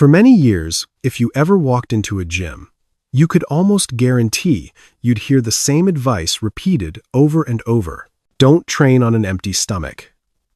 For many years, if you ever walked into a gym, you could almost guarantee you'd hear the same advice repeated over and over. Don't train on an empty stomach.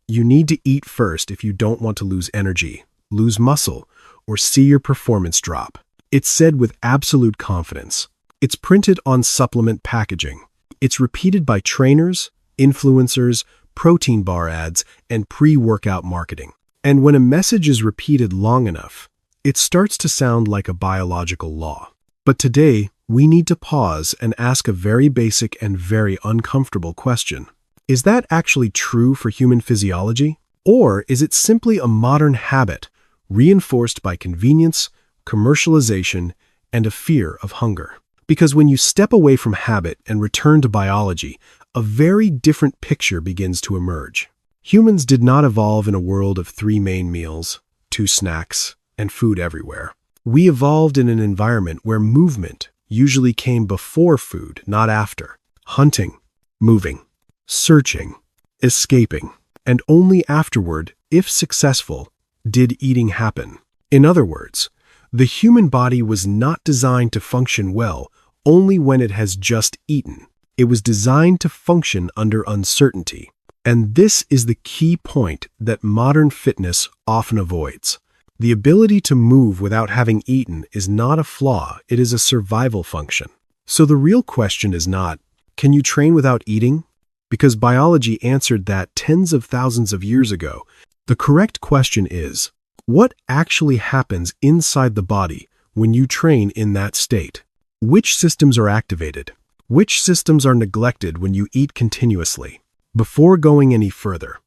You need to eat first if you don't want to lose energy, lose muscle, or see your performance drop. It's said with absolute confidence. It's printed on supplement packaging. It's repeated by trainers, influencers, protein bar ads, and pre-workout marketing. And when a message is repeated long enough, it starts to sound like a biological law. But today, we need to pause and ask a very basic and very uncomfortable question. Is that actually true for human physiology? Or is it simply a modern habit reinforced by convenience, commercialization, and a fear of hunger? Because when you step away from habit and return to biology, a very different picture begins to emerge. Humans did not evolve in a world of 3 main meals, 2 snacks, and food everywhere. We evolved in an environment where movement usually came before food, not after. Hunting, moving, searching, escaping, and only afterward, if successful, did eating happen. In other words, the human body was not designed to function well only when it has just eaten. It was designed to function under uncertainty. And this is the key point that modern fitness often avoids. The ability to move without having eaten is not a flaw, it is a survival function. So the real question is not, can you train without eating? Because biology answered that tens of thousands of years ago. The correct question is, what actually happens inside the body when you train in that state? Which systems are activated? Which systems are neglected when you eat continuously? Before going any further,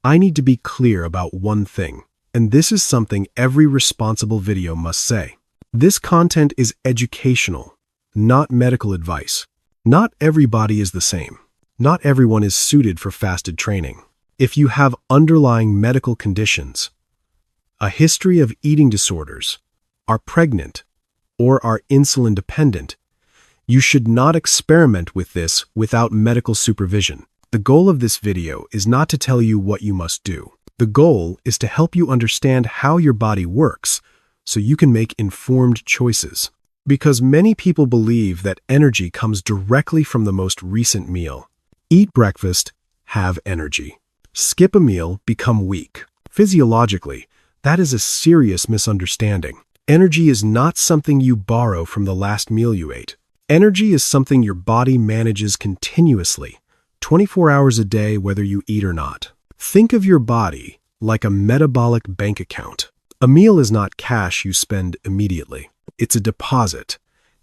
I need to be clear about one thing. And this is something every responsible video must say. This content is educational, not medical advice. Not everybody is the same. Not everyone is suited for fasted training. If you have underlying medical conditions, a history of eating disorders, are pregnant, or are insulin dependent, you should not experiment with this without medical supervision. The goal of this video is not to tell you what you must do. The goal is to help you understand how your body works so you can make informed choices. Because many people believe that energy comes directly from the most recent meal. Eat breakfast, have energy. Skip a meal, become weak. Physiologically, that is a serious misunderstanding. Energy is not something you borrow from the last meal you ate. Energy is something your body manages continuously, 24 hours a day whether you eat or not. Think of your body like a metabolic bank account. A meal is not cash you spend immediately. It's a deposit,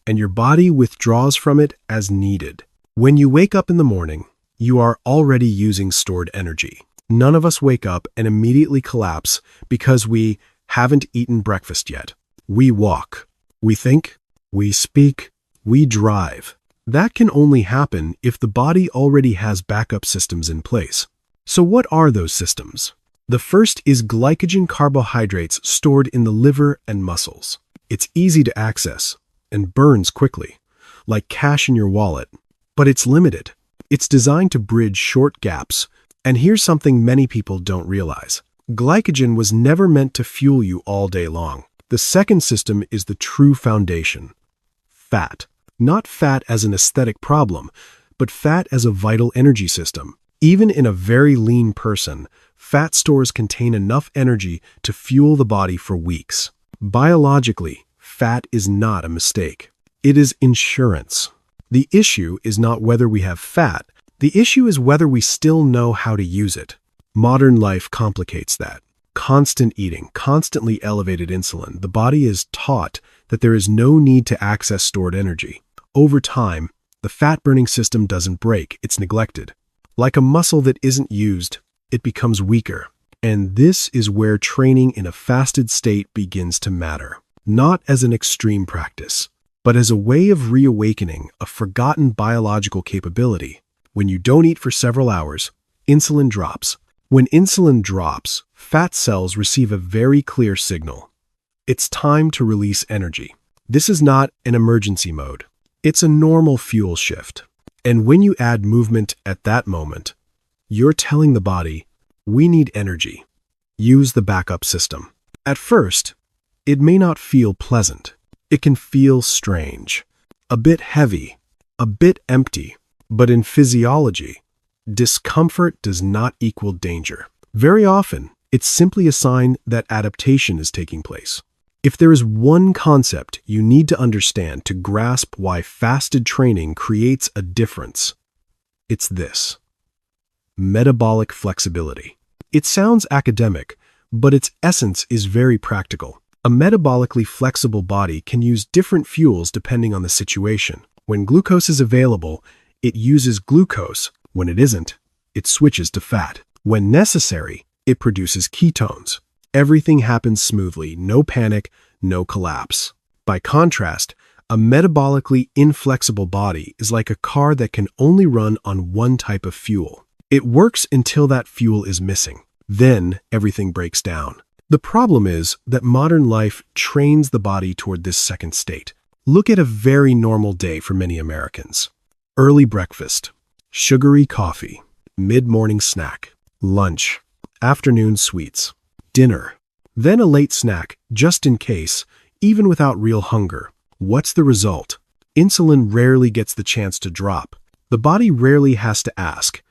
and your body withdraws from it as needed. When you wake up in the morning, you are already using stored energy. None of us wake up and immediately collapse because we haven't eaten breakfast yet. We walk, we think, we speak, we drive. That can only happen if the body already has backup systems in place. So what are those systems? The first is glycogen carbohydrates stored in the liver and muscles. It's easy to access and burns quickly, like cash in your wallet, but it's limited. It's designed to bridge short gaps. And here's something many people don't realize. Glycogen was never meant to fuel you all day long. The second system is the true foundation. Fat. Not fat as an aesthetic problem, but fat as a vital energy system. Even in a very lean person, fat stores contain enough energy to fuel the body for weeks. Biologically, fat is not a mistake. It is insurance. The issue is not whether we have fat. The issue is whether we still know how to use it. Modern life complicates that. Constant eating, constantly elevated insulin. The body is taught that there is no need to access stored energy. Over time, the fat-burning system doesn't break, it's neglected. Like a muscle that isn't used, it becomes weaker. And this is where training in a fasted state begins to matter. Not as an extreme practice, but as a way of reawakening a forgotten biological capability. When you don't eat for several hours, insulin drops. When insulin drops, fat cells receive a very clear signal. It's time to release energy. This is not an emergency mode. It's a normal fuel shift. And when you add movement at that moment, you're telling the body, we need energy. Use the backup system. At first, It may not feel pleasant. It can feel strange, a bit heavy, a bit empty. But in physiology, discomfort does not equal danger. Very often, it's simply a sign that adaptation is taking place. If there is one concept you need to understand to grasp why fasted training creates a difference, it's this: metabolic flexibility. It sounds academic, but its essence is very practical. A metabolically flexible body can use different fuels depending on the situation. When glucose is available, it uses glucose. When it isn't, it switches to fat. When necessary, it produces ketones. Everything happens smoothly, no panic, no collapse. By contrast, a metabolically inflexible body is like a car that can only run on one type of fuel. It works until that fuel is missing. Then everything breaks down. The problem is that modern life trains the body toward this second state. Look at a very normal day for many Americans. Early breakfast, sugary coffee, mid-morning snack, lunch, afternoon sweets, dinner, then a late snack, just in case, even without real hunger. What's the result? Insulin rarely gets the chance to drop. The body rarely has to ask,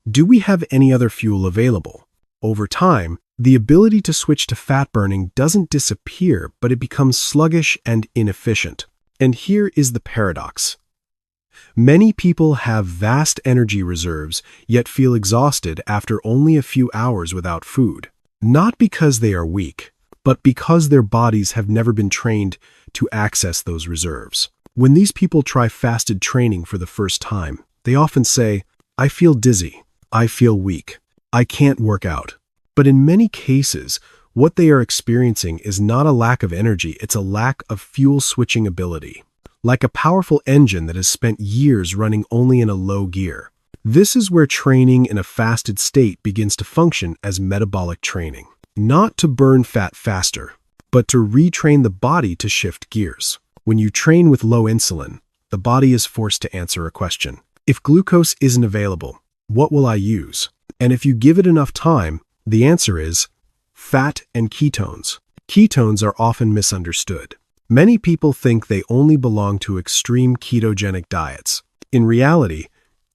do we have any other fuel available? Over time, the ability to switch to fat burning doesn't disappear, but it becomes sluggish and inefficient. And here is the paradox. Many people have vast energy reserves, yet feel exhausted after only a few hours without food. Not because they are weak, but because their bodies have never been trained to access those reserves. When these people try fasted training for the first time, they often say, "I feel dizzy, I feel weak, I can't work out." But in many cases, what they are experiencing is not a lack of energy, it's a lack of fuel switching ability. Like a powerful engine that has spent years running only in a low gear. This is where training in a fasted state begins to function as metabolic training. Not to burn fat faster, but to retrain the body to shift gears. When you train with low insulin, the body is forced to answer a question. If glucose isn't available, what will I use? And if you give it enough time, the answer is fat and ketones. Ketones are often misunderstood. Many people think they only belong to extreme ketogenic diets. In reality,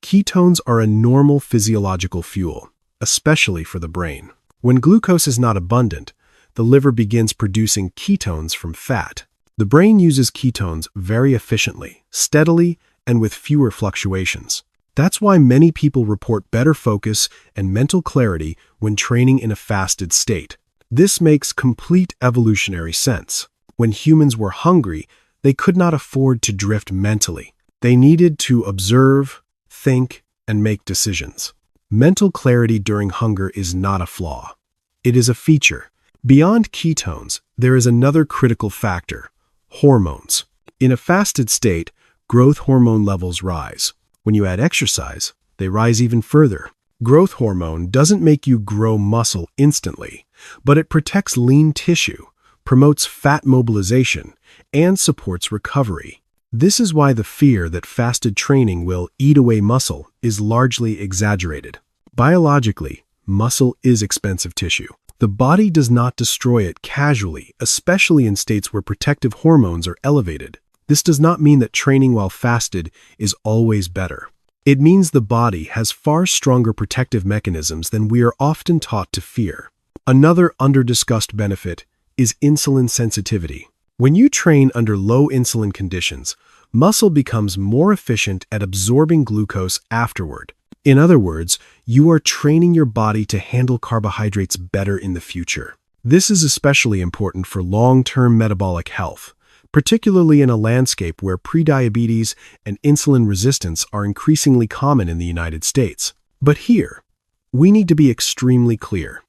ketones are a normal physiological fuel, especially for the brain. When glucose is not abundant, the liver begins producing ketones from fat. The brain uses ketones very efficiently, steadily, and with fewer fluctuations. That's why many people report better focus and mental clarity when training in a fasted state. This makes complete evolutionary sense. When humans were hungry, they could not afford to drift mentally. They needed to observe, think, and make decisions. Mental clarity during hunger is not a flaw. It is a feature. Beyond ketones, there is another critical factor: hormones. In a fasted state, growth hormone levels rise. When you add exercise, they rise even further. Growth hormone doesn't make you grow muscle instantly, but it protects lean tissue, promotes fat mobilization, and supports recovery. This is why the fear that fasted training will eat away muscle is largely exaggerated. Biologically, muscle is expensive tissue. The body does not destroy it casually, especially in states where protective hormones are elevated. This does not mean that training while fasted is always better. It means the body has far stronger protective mechanisms than we are often taught to fear. Another under-discussed benefit is insulin sensitivity. When you train under low insulin conditions, muscle becomes more efficient at absorbing glucose afterward. In other words, you are training your body to handle carbohydrates better in the future. This is especially important for long-term metabolic health, particularly in a landscape where prediabetes and insulin resistance are increasingly common in the United States. But here, we need to be extremely clear.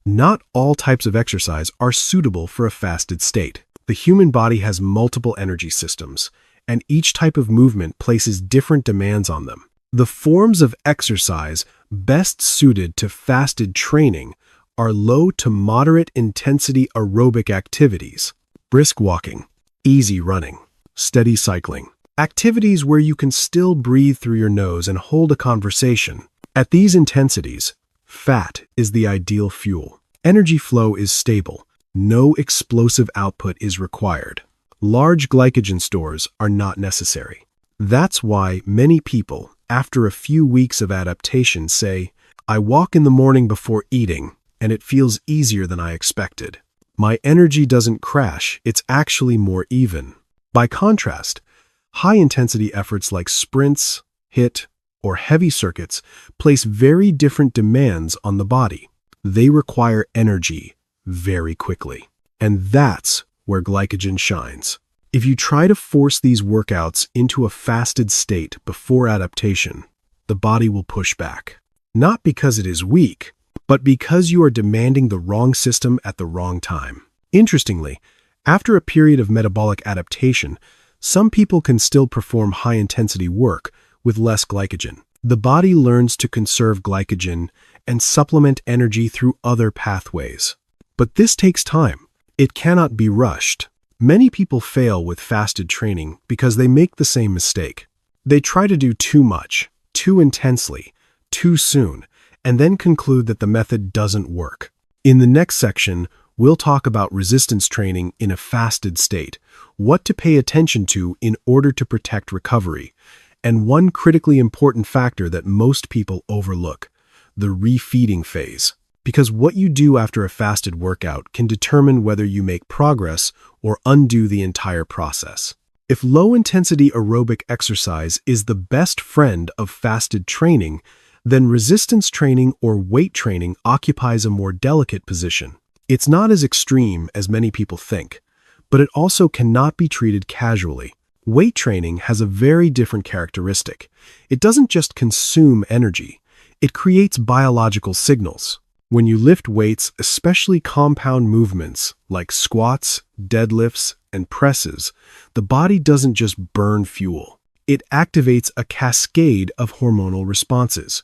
Not all types of exercise are suitable for a fasted state. The human body has multiple energy systems, and each type of movement places different demands on them. The forms of exercise best suited to fasted training are low to moderate intensity aerobic activities, brisk walking, easy running, steady cycling, activities where you can still breathe through your nose and hold a conversation. At these intensities, fat is the ideal fuel. Energy flow is stable, No explosive output is required. Large glycogen stores are not necessary. That's why many people, after a few weeks of adaptation, say, "I walk in the morning before eating, and it feels easier than I expected. My energy doesn't crash, it's actually more even." By contrast, high-intensity efforts like sprints, HIIT, or heavy circuits place very different demands on the body. They require energy very quickly. And that's where glycogen shines. If you try to force these workouts into a fasted state before adaptation, the body will push back. Not because it is weak, but because you are demanding the wrong system at the wrong time. Interestingly, after a period of metabolic adaptation, some people can still perform high-intensity work with less glycogen. The body learns to conserve glycogen and supplement energy through other pathways. But this takes time. It cannot be rushed. Many people fail with fasted training because they make the same mistake. They try to do too much, too intensely, too soon, and then conclude that the method doesn't work. In the next section, we'll talk about resistance training in a fasted state, what to pay attention to in order to protect recovery, and one critically important factor that most people overlook, the refeeding phase. Because what you do after a fasted workout can determine whether you make progress or undo the entire process. If low-intensity aerobic exercise is the best friend of fasted training, then resistance training or weight training occupies a more delicate position. It's not as extreme as many people think, but it also cannot be treated casually. Weight training has a very different characteristic. It doesn't just consume energy, it creates biological signals. When you lift weights, especially compound movements like squats, deadlifts, and presses, the body doesn't just burn fuel. It activates a cascade of hormonal responses.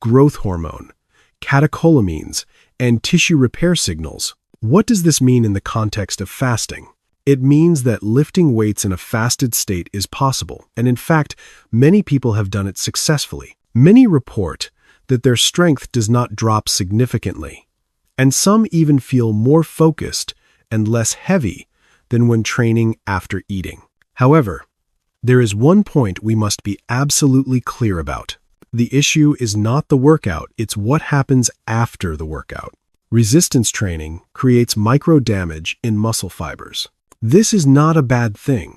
Growth hormone, catecholamines, and tissue repair signals. What does this mean in the context of fasting? It means that lifting weights in a fasted state is possible, and in fact, many people have done it successfully. Many report that their strength does not drop significantly, and some even feel more focused and less heavy than when training after eating. However, there is one point we must be absolutely clear about. The issue is not the workout, it's what happens after the workout. Resistance training creates micro-damage in muscle fibers. This is not a bad thing.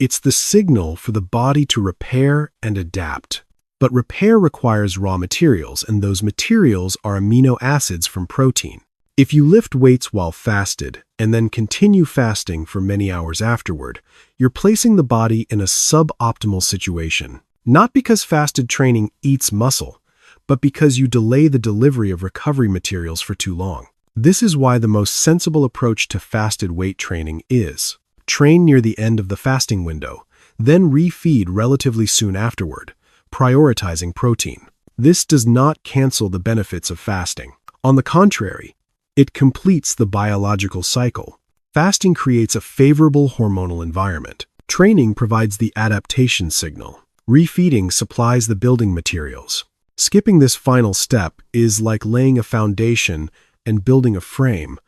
It's the signal for the body to repair and adapt. But repair requires raw materials, and those materials are amino acids from protein. If you lift weights while fasted and then continue fasting for many hours afterward, you're placing the body in a suboptimal situation. Not because fasted training eats muscle, but because you delay the delivery of recovery materials for too long. This is why the most sensible approach to fasted weight training is train near the end of the fasting window, then refeed relatively soon afterward, prioritizing protein. This does not cancel the benefits of fasting. On the contrary, it completes the biological cycle. Fasting creates a favorable hormonal environment. Training provides the adaptation signal. Refeeding supplies the building materials. Skipping this final step is like laying a foundation and building a frame,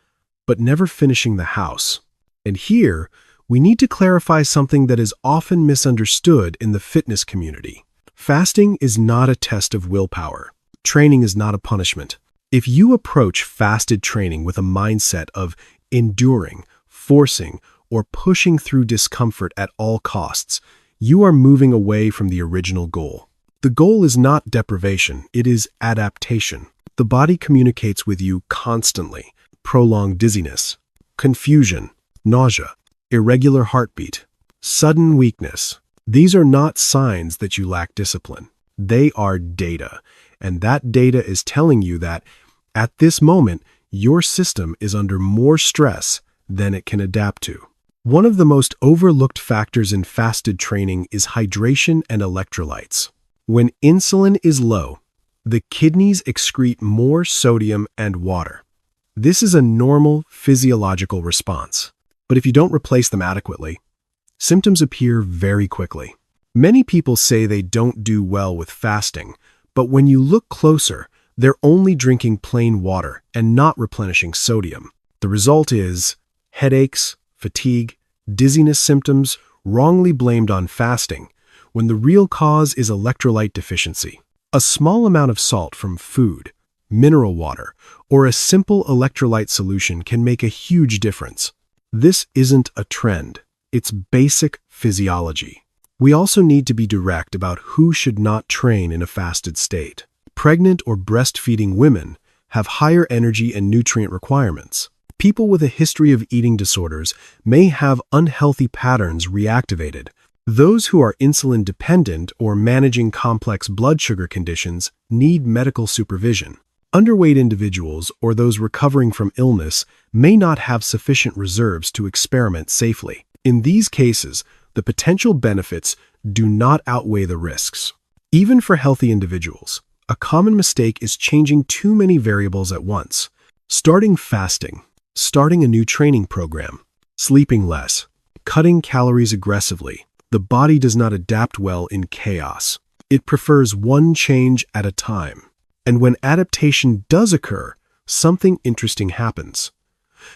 but never finishing the house. And here, we need to clarify something that is often misunderstood in the fitness community. Fasting is not a test of willpower. Training is not a punishment. If you approach fasted training with a mindset of enduring, forcing, or pushing through discomfort at all costs, you are moving away from the original goal. The goal is not deprivation, it is adaptation. The body communicates with you constantly. Prolonged dizziness, confusion, nausea, irregular heartbeat, sudden weakness. These are not signs that you lack discipline. They are data, and that data is telling you that, at this moment, your system is under more stress than it can adapt to. One of the most overlooked factors in fasted training is hydration and electrolytes. When insulin is low, the kidneys excrete more sodium and water. This is a normal physiological response. But if you don't replace them adequately, symptoms appear very quickly. Many people say they don't do well with fasting, but when you look closer, they're only drinking plain water and not replenishing sodium. The The result is headaches, fatigue, dizziness symptoms wrongly blamed on fasting, when the real cause is electrolyte deficiency. A small amount of salt from food, mineral water, or a simple electrolyte solution can make a huge difference. This isn't a trend, it's basic physiology. We also need to be direct about who should not train in a fasted state. Pregnant or breastfeeding women have higher energy and nutrient requirements. People with a history of eating disorders may have unhealthy patterns reactivated. Those who are insulin dependent or managing complex blood sugar conditions need medical supervision. Underweight individuals or those recovering from illness may not have sufficient reserves to experiment safely. In these cases, the potential benefits do not outweigh the risks. Even for healthy individuals, a common mistake is changing too many variables at once. Starting fasting, starting a new training program, sleeping less, cutting calories aggressively. The body does not adapt well in chaos. It prefers one change at a time. And when adaptation does occur, something interesting happens.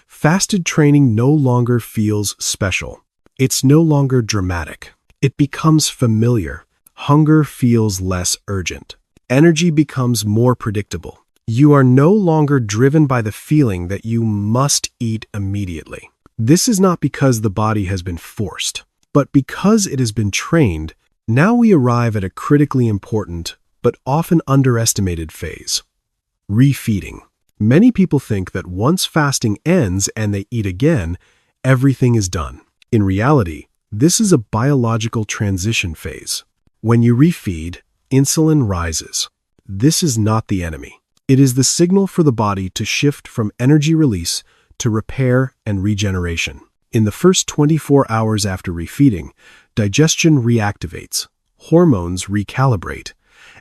Fasted training no longer feels special. It's no longer dramatic. It becomes familiar. Hunger feels less urgent. Energy becomes more predictable. You are no longer driven by the feeling that you must eat immediately. This is not because the body has been forced, but because it has been trained. Now we arrive at a critically important, but often underestimated phase: refeeding. Many people think that once fasting ends and they eat again, everything is done. In reality, this is a biological transition phase. When you refeed, insulin rises. This is not the enemy. It is the signal for the body to shift from energy release to repair and regeneration. In the first 24 hours after refeeding, digestion reactivates, hormones recalibrate,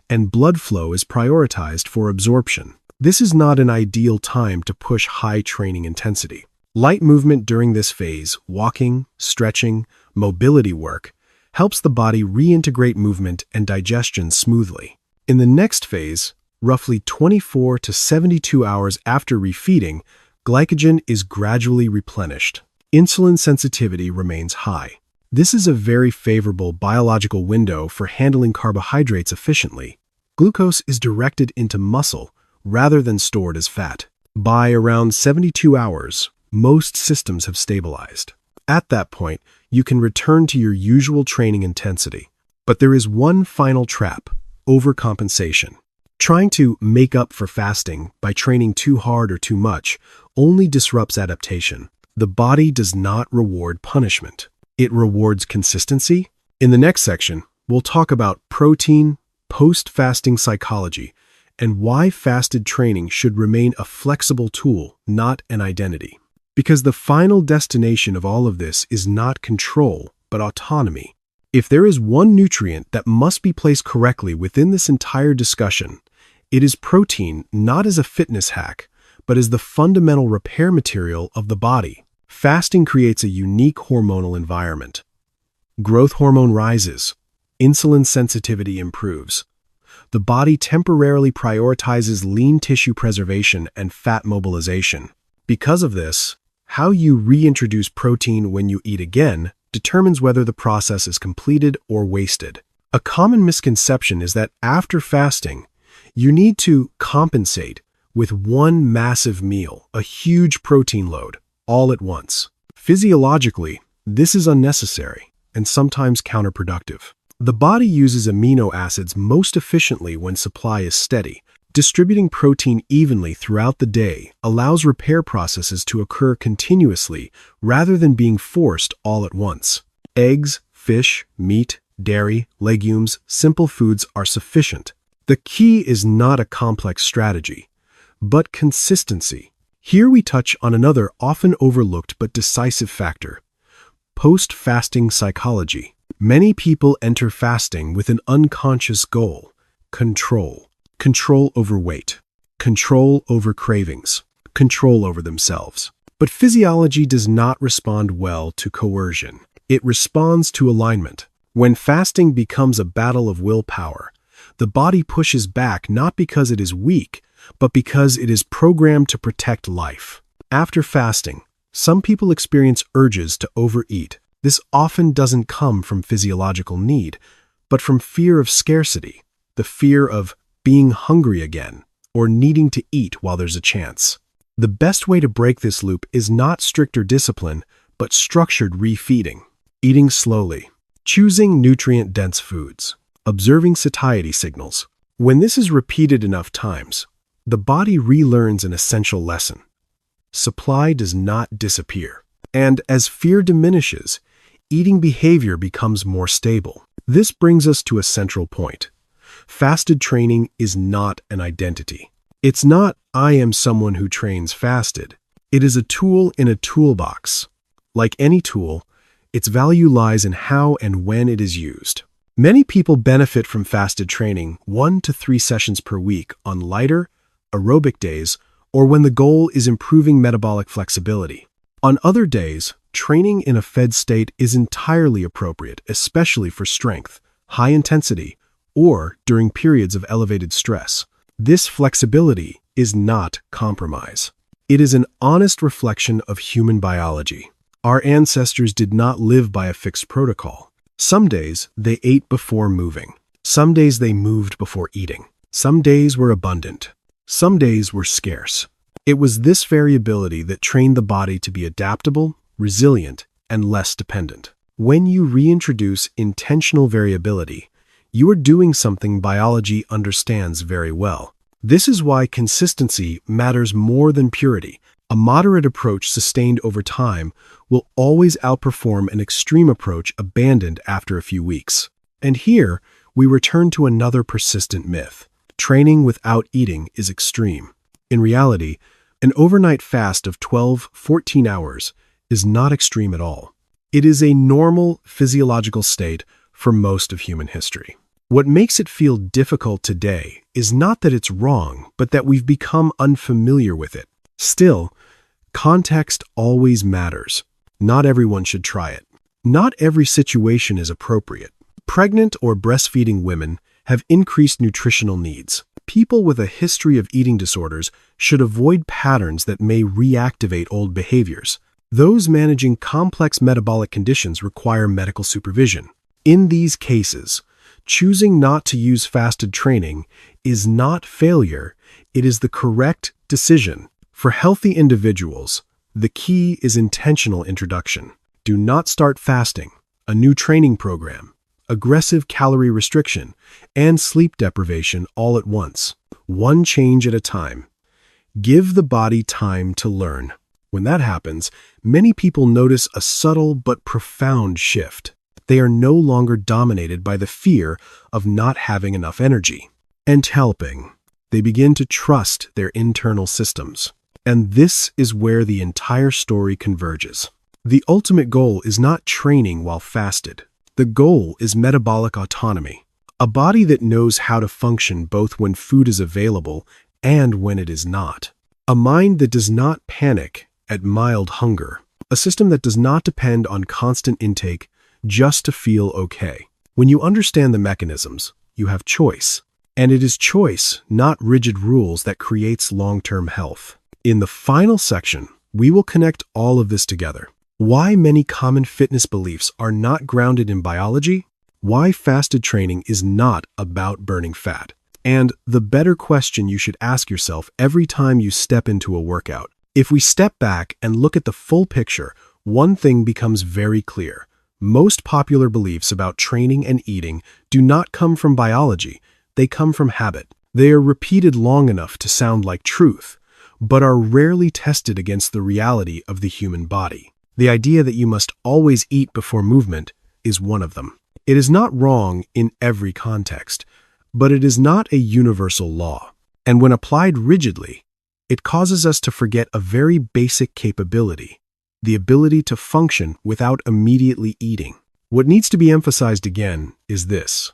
and blood flow is prioritized for absorption. This is not an ideal time to push high training intensity. Light movement during this phase, walking, stretching, mobility work, helps the body reintegrate movement and digestion smoothly. In the next phase, roughly 24 to 72 hours after refeeding, glycogen is gradually replenished. Insulin sensitivity remains high. This is a very favorable biological window for handling carbohydrates efficiently. Glucose is directed into muscle rather than stored as fat. By around 72 hours, most systems have stabilized. At that point, you can return to your usual training intensity. But there is one final trap: overcompensation. Trying to make up for fasting by training too hard or too much only disrupts adaptation. The body does not reward punishment. It rewards consistency. In the next section, we'll talk about protein, post-fasting psychology, and why fasted training should remain a flexible tool, not an identity. Because the final destination of all of this is not control, but autonomy. If there is one nutrient that must be placed correctly within this entire discussion, it is protein, not as a fitness hack, but as the fundamental repair material of the body. Fasting creates a unique hormonal environment. Growth hormone rises. Insulin sensitivity improves. The body temporarily prioritizes lean tissue preservation and fat mobilization. Because of this, how you reintroduce protein when you eat again determines whether the process is completed or wasted. A common misconception is that after fasting, you need to compensate with one massive meal, a huge protein load, all at once. Physiologically, this is unnecessary and sometimes counterproductive. The body uses amino acids most efficiently when supply is steady. Distributing protein evenly throughout the day allows repair processes to occur continuously rather than being forced all at once. Eggs, fish, meat, dairy, legumes, simple foods are sufficient. The key is not a complex strategy, but consistency. Here we touch on another often overlooked but decisive factor: post-fasting psychology. Many people enter fasting with an unconscious goal: control. Control over weight, control over cravings, control over themselves. But physiology does not respond well to coercion. It responds to alignment. When fasting becomes a battle of willpower, the body pushes back not because it is weak, but because it is programmed to protect life. After fasting, some people experience urges to overeat. This often doesn't come from physiological need, but from fear of scarcity, the fear of being hungry again, or needing to eat while there's a chance. The best way to break this loop is not stricter discipline, but structured refeeding. Eating slowly, choosing nutrient-dense foods, observing satiety signals. When this is repeated enough times, the body relearns an essential lesson. Supply does not disappear. And as fear diminishes, eating behavior becomes more stable. This brings us to a central point. Fasted training is not an identity. It's not, I am someone who trains fasted. It is a tool in a toolbox. Like any tool, its value lies in how and when it is used. Many people benefit from fasted training 1 to 3 sessions per week on lighter, aerobic days, or when the goal is improving metabolic flexibility. On other days, training in a fed state is entirely appropriate, especially for strength, high intensity, or during periods of elevated stress. This flexibility is not compromise. It is an honest reflection of human biology. Our ancestors did not live by a fixed protocol. Some days they ate before moving. Some days they moved before eating. Some days were abundant. Some days were scarce. It was this variability that trained the body to be adaptable, resilient, and less dependent. When you reintroduce intentional variability, you are doing something biology understands very well. This is why consistency matters more than purity. A moderate approach sustained over time will always outperform an extreme approach abandoned after a few weeks. And here, we return to another persistent myth. Training without eating is extreme. In reality, an overnight fast of 12-14 hours is not extreme at all. It is a normal physiological state for most of human history. What makes it feel difficult today is not that it's wrong, but that we've become unfamiliar with it. Still, context always matters. Not everyone should try it. Not every situation is appropriate. Pregnant or breastfeeding women have increased nutritional needs. People with a history of eating disorders should avoid patterns that may reactivate old behaviors. Those managing complex metabolic conditions require medical supervision. In these cases, choosing not to use fasted training is not failure, it is the correct decision. For healthy individuals, the key is intentional introduction. Do not start fasting, a new training program, aggressive calorie restriction, and sleep deprivation all at once. One change at a time. Give the body time to learn. When that happens, many people notice a subtle but profound shift. They are no longer dominated by the fear of not having enough energy. And helping. They begin to trust their internal systems. And this is where the entire story converges. The ultimate goal is not training while fasted. The goal is metabolic autonomy, a body that knows how to function both when food is available and when it is not. A mind that does not panic at mild hunger. A system that does not depend on constant intake just to feel okay. When you understand the mechanisms, you have choice. And it is choice, not rigid rules, that creates long-term health. In the final section, we will connect all of this together. Why many common fitness beliefs are not grounded in biology, why fasted training is not about burning fat, and the better question you should ask yourself every time you step into a workout. If we step back and look at the full picture, one thing becomes very clear. Most popular beliefs about training and eating do not come from biology, they come from habit. They are repeated long enough to sound like truth, but are rarely tested against the reality of the human body. The idea that you must always eat before movement is one of them. It is not wrong in every context, but it is not a universal law. And when applied rigidly, it causes us to forget a very basic capability, the ability to function without immediately eating. What needs to be emphasized again is this.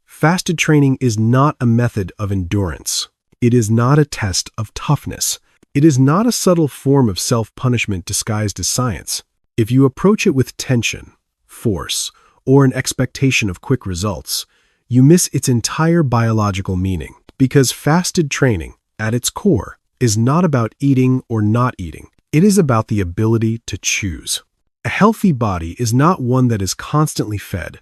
Fasted training is not a method of endurance. It is not a test of toughness. It is not a subtle form of self-punishment disguised as science. If you approach it with tension, force, or an expectation of quick results, you miss its entire biological meaning. Because fasted training, at its core, is not about eating or not eating. It is about the ability to choose. A healthy body is not one that is constantly fed,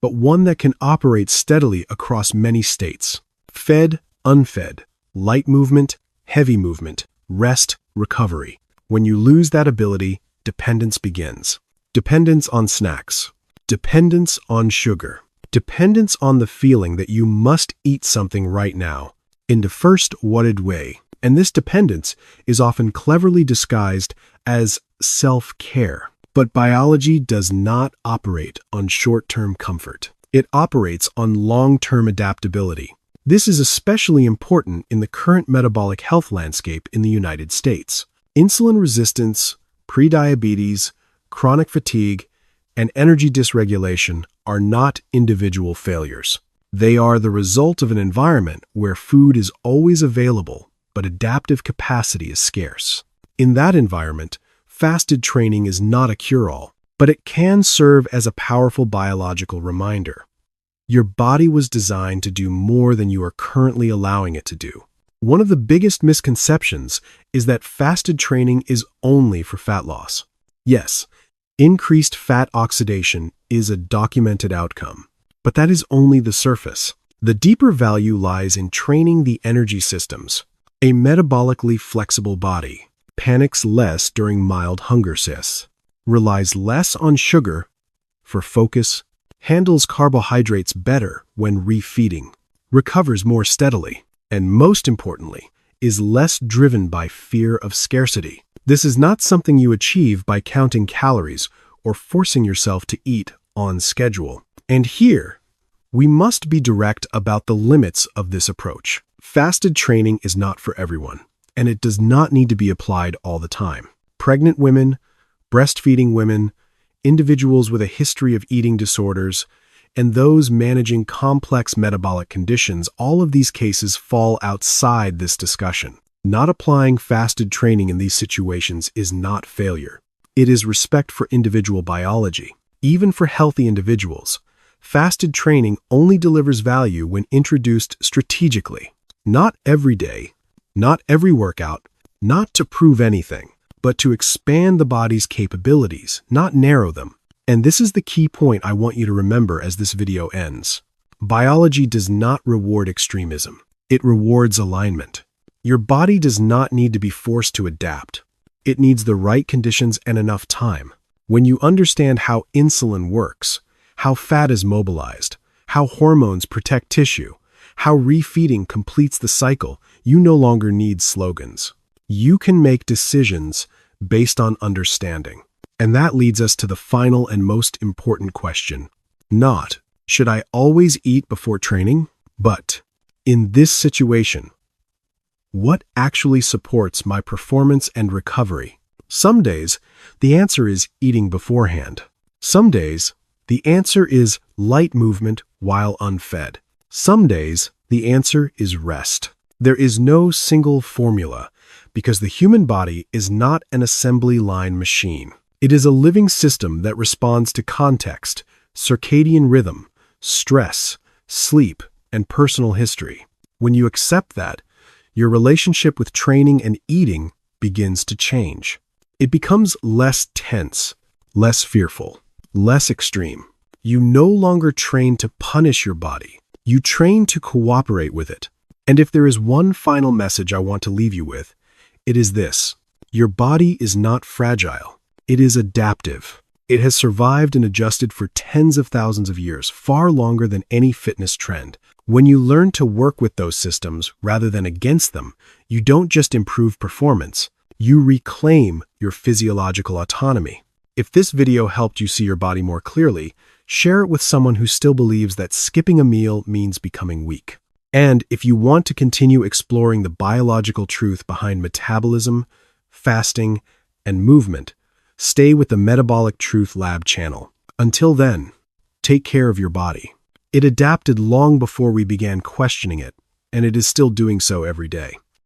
but one that can operate steadily across many states. Fed, unfed, light movement, heavy movement, rest, recovery. When you lose that ability, dependence begins. Dependence on snacks. Dependence on sugar. Dependence on the feeling that you must eat something right now, in the first worded way. And this dependence is often cleverly disguised as self-care. But biology does not operate on short-term comfort. It operates on long-term adaptability. This is especially important in the current metabolic health landscape in the United States. Insulin resistance, prediabetes, chronic fatigue, and energy dysregulation are not individual failures. They are the result of an environment where food is always available, but adaptive capacity is scarce. In that environment, fasted training is not a cure-all, but it can serve as a powerful biological reminder. Your body was designed to do more than you are currently allowing it to do. One of the biggest misconceptions is that fasted training is only for fat loss. Yes, increased fat oxidation is a documented outcome, but that is only the surface. The deeper value lies in training the energy systems. A metabolically flexible body panics less during mild hunger cysts, relies less on sugar for focus, handles carbohydrates better when refeeding, recovers more steadily, and most importantly, is less driven by fear of scarcity. This is not something you achieve by counting calories or forcing yourself to eat on schedule. And here, we must be direct about the limits of this approach. Fasted training is not for everyone, and it does not need to be applied all the time. Pregnant women, breastfeeding women, individuals with a history of eating disorders, and those managing complex metabolic conditions, all of these cases fall outside this discussion. Not applying fasted training in these situations is not failure. It is respect for individual biology. Even for healthy individuals, fasted training only delivers value when introduced strategically. Not every day, not every workout, not to prove anything, but to expand the body's capabilities, not narrow them. And this is the key point I want you to remember as this video ends. Biology does not reward extremism. It rewards alignment. Your body does not need to be forced to adapt. It needs the right conditions and enough time. When you understand how insulin works, how fat is mobilized, how hormones protect tissue, how refeeding completes the cycle, you no longer need slogans. You can make decisions based on understanding. And that leads us to the final and most important question. Not, should I always eat before training? But, in this situation, what actually supports my performance and recovery? Some days, the answer is eating beforehand. Some days, the answer is light movement while unfed. Some days, the answer is rest. There is no single formula, because the human body is not an assembly line machine. It is a living system that responds to context, circadian rhythm, stress, sleep, and personal history. When you accept that, your relationship with training and eating begins to change. It becomes less tense, less fearful, less extreme. You no longer train to punish your body. You train to cooperate with it. And if there is one final message I want to leave you with, it is this. Your body is not fragile. It is adaptive. It has survived and adjusted for tens of thousands of years, far longer than any fitness trend. When you learn to work with those systems rather than against them, you don't just improve performance, you reclaim your physiological autonomy. If this video helped you see your body more clearly, share it with someone who still believes that skipping a meal means becoming weak. And if you want to continue exploring the biological truth behind metabolism, fasting, and movement, stay with the Metabolic Truth Lab channel. Until then, take care of your body. It adapted long before we began questioning it, and it is still doing so every day.